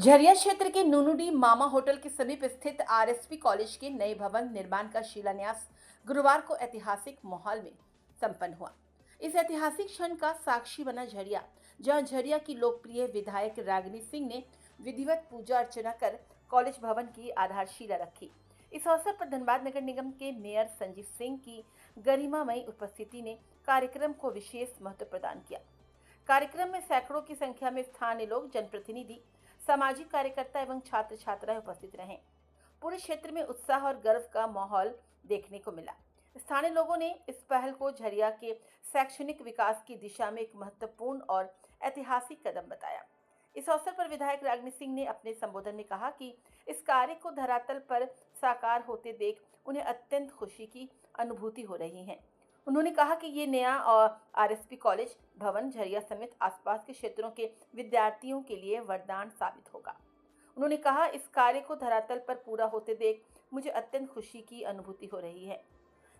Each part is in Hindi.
झरिया क्षेत्र के नूनुडी मामा होटल के समीप स्थित आरएसपी कॉलेज के नए भवन निर्माण का शिलान्यास गुरुवार को ऐतिहासिक माहौल में संपन्न हुआ। इस ऐतिहासिक क्षण का साक्षी बना झरिया, जहां झरिया की लोकप्रिय विधायक रागिनी सिंह ने विधिवत पूजा अर्चना कर कॉलेज भवन की आधारशिला रखी। इस अवसर पर धनबाद नगर निगम के मेयर संजीव सिंह की गरिमामयी उपस्थिति ने कार्यक्रम को विशेष महत्व प्रदान किया। कार्यक्रम में सैकड़ों की संख्या में स्थानीय लोग, जनप्रतिनिधि, सामाजिक कार्यकर्ता एवं छात्र छात्राएं उपस्थित रहे। पूरे क्षेत्र में उत्साह और गर्व का माहौल देखने को मिला। स्थानीय लोगों ने इस पहल को झरिया के शैक्षणिक विकास की दिशा में एक महत्वपूर्ण और ऐतिहासिक कदम बताया। इस अवसर पर विधायक रागिनी सिंह ने अपने संबोधन में कहा कि इस कार्य को धरातल पर साकार होते देख उन्हें अत्यंत खुशी की अनुभूति हो रही है। उन्होंने कहा कि ये नया आरएसपी कॉलेज भवन झरिया समेत आसपास के क्षेत्रों के विद्यार्थियों के लिए वरदान साबित होगा। उन्होंने कहा, इस कार्य को धरातल पर पूरा होते देख मुझे अत्यंत खुशी की अनुभूति हो रही है।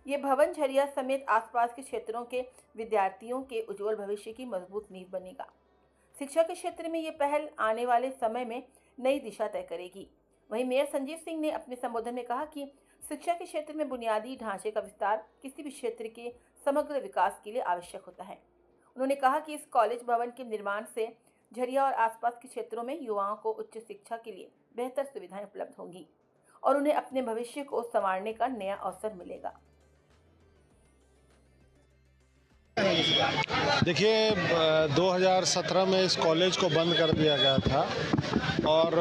ये भवन झरिया समेत आसपास के क्षेत्रों के विद्यार्थियों के उज्जवल भविष्य की मजबूत नींव बनेगा। शिक्षा के क्षेत्र में ये पहल आने वाले समय में नई दिशा तय करेगी। वहीं मेयर संजीव सिंह ने अपने संबोधन में कहा कि शिक्षा के क्षेत्र में बुनियादी ढांचे का विस्तार किसी भी क्षेत्र के समग्र विकास के लिए आवश्यक होता है। उन्होंने कहा कि इस कॉलेज भवन के निर्माण से झरिया और आसपास के क्षेत्रों में युवाओं को उच्च शिक्षा के लिए बेहतर सुविधाएं उपलब्ध होंगी और उन्हें अपने भविष्य को संवारने का नया अवसर मिलेगा। देखिए, 2017 में इस कॉलेज को बंद कर दिया गया था और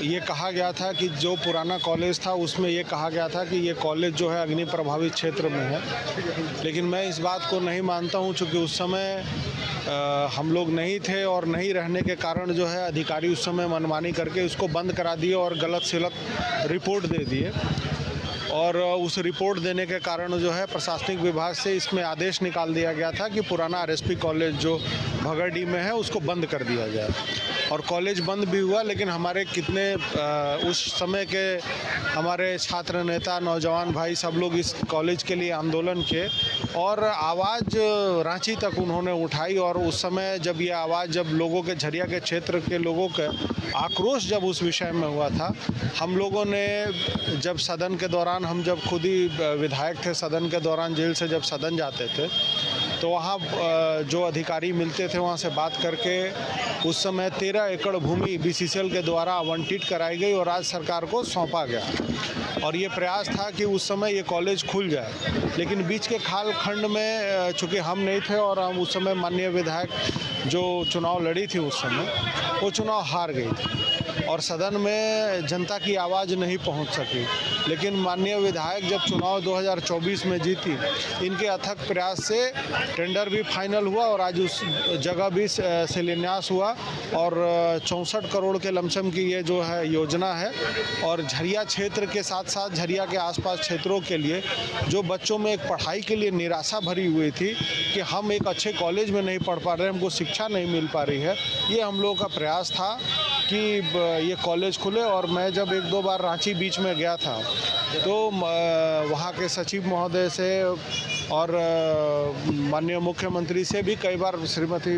ये कहा गया था कि जो पुराना कॉलेज था उसमें ये कहा गया था कि ये कॉलेज जो है अग्नि प्रभावित क्षेत्र में है। लेकिन मैं इस बात को नहीं मानता हूँ, चूँकि उस समय हम लोग नहीं थे और नहीं रहने के कारण जो है अधिकारी उस समय मनमानी करके उसको बंद करा दिए और गलत सलत रिपोर्ट दे दिए। और उस रिपोर्ट देने के कारण जो है प्रशासनिक विभाग से इसमें आदेश निकाल दिया गया था कि पुराना आरएसपी कॉलेज जो भगड़डी में है उसको बंद कर दिया जाए। और कॉलेज बंद भी हुआ, लेकिन हमारे कितने उस समय के हमारे छात्र नेता, नौजवान भाई सब लोग इस कॉलेज के लिए आंदोलन किए और आवाज़ रांची तक उन्होंने उठाई। और उस समय जब ये आवाज़, जब लोगों के झरिया के क्षेत्र के लोगों का आक्रोश जब उस विषय में हुआ था, हम लोगों ने जब सदन के दौरान, हम जब खुद ही विधायक थे, सदन के दौरान जेल से जब सदन जाते थे तो वहाँ जो अधिकारी मिलते थे वहाँ से बात करके उस समय 13 एकड़ भूमि बीसीसीएल के द्वारा आवंटित कराई गई और राज्य सरकार को सौंपा गया। और ये प्रयास था कि उस समय ये कॉलेज खुल जाए, लेकिन बीच के खाल खंड में चूँकि हम नहीं थे और हम उस समय माननीय विधायक जो चुनाव लड़ी थी उस समय, वो चुनाव हार गई थी और सदन में जनता की आवाज़ नहीं पहुंच सकी। लेकिन माननीय विधायक जब चुनाव 2024 में जीती, इनके अथक प्रयास से टेंडर भी फाइनल हुआ और आज उस जगह भी शिलान्यास हुआ और 64 करोड़ के लमसम की ये जो है योजना है। और झरिया क्षेत्र के साथ साथ झरिया के आसपास क्षेत्रों के लिए जो बच्चों में एक पढ़ाई के लिए निराशा भरी हुई थी कि हम एक अच्छे कॉलेज में नहीं पढ़ पा रहे, हमको शिक्षा नहीं मिल पा रही है, ये हम लोगों का प्रयास था कि ये कॉलेज खुले। और मैं जब 1-2 बार रांची बीच में गया था तो वहाँ के सचिव महोदय से और माननीय मुख्यमंत्री से भी कई बार, श्रीमती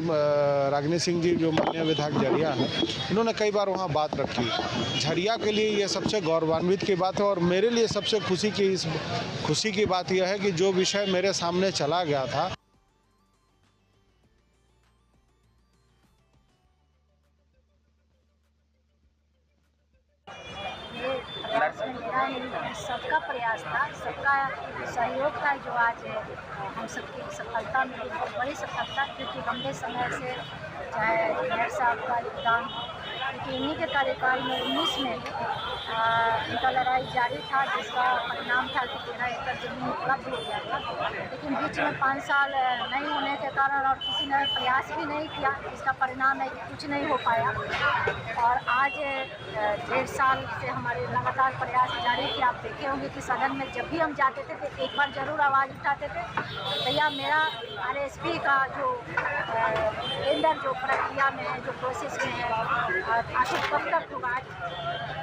रागिनी सिंह जी जो माननीय विधायक झरिया हैं, इन्होंने कई बार वहाँ बात रखी। झरिया के लिए ये सबसे गौरवान्वित की बात है और मेरे लिए सबसे खुशी की बात यह है कि जो विषय मेरे सामने चला गया था, सबका प्रयास था, सबका सहयोग था जो आज हम सबकी सफलता मिली। बहुत बड़ी सफलता, क्योंकि लंबे समय से चाहे मेयर साहब का योगदान, क्योंकि इन्हीं के कार्यकाल में 19 में इनका लड़ाई जारी था, जिसका परिणाम था कि 13 एकड़ जमीन उपलब्ध हो गया था। लेकिन बीच में 5 साल नहीं होने के कारण और किसी ने प्रयास भी नहीं किया, इसका परिणाम है कि कुछ नहीं हो पाया। और आज 1.5 साल से हमारे लगातार प्रयास जारी थे। आप देखे होंगे कि सदन में जब भी हम जाते थे तो एक बार ज़रूर आवाज़ उठाते थे, भैया मेरा आरएसपी का जो केंद्र टेंडर जो प्रक्रिया में है, जो प्रोसेस में है, आखिर कब तक होगा।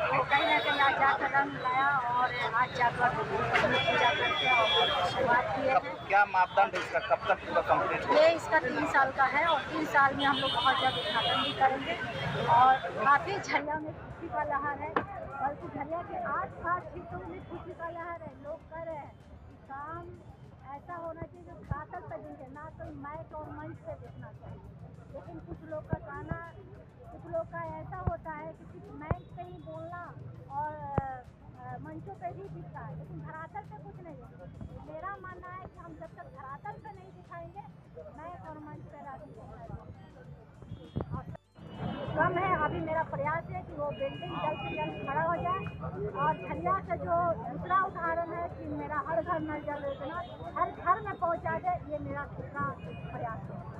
तो कहीं ना कहीं आज जाकर रंग लाया और आज जाकर पूजा करके और शुरुआत किए हैं। क्या मापदंड है इसका, कब तक पूरा कंप्लीट होगा? ये इसका 3 साल का है और 3 साल में हम लोग बहुत जल्द उद्घाटन भी करेंगे। और काफ़ी झरिया में खुशी का लहर है, बल्कि झरिया के आस-पास क्षेत्रों में खुशी का लहर है। लोग कह रहे हैं कि काम ऐसा होना चाहिए जो धरातल पर दिखे, ना कोई माइक और मंच पे दिखना चाहिए। लेकिन कुछ लोग का कहना, कुछ लोग का ऐसा होता है कि सिर्फ माइक पे ही बोलना और मंचों पे ही दिखता है, लेकिन धरातल पे कुछ नहीं है। मेरा मानना है कि हम जब तक धरातल पे नहीं दिखाएंगे, माइक और मंच पे कम है। अभी मेरा प्रयास है कि वो बिल्डिंग जल्द से जल्द खड़ा हो जाए। और झरिया से जो दूसरा उदाहरण है कि मेरा हर घर नल जल योजना हर घर में पहुंचा दे, ये मेरा दूसरा प्रयास है।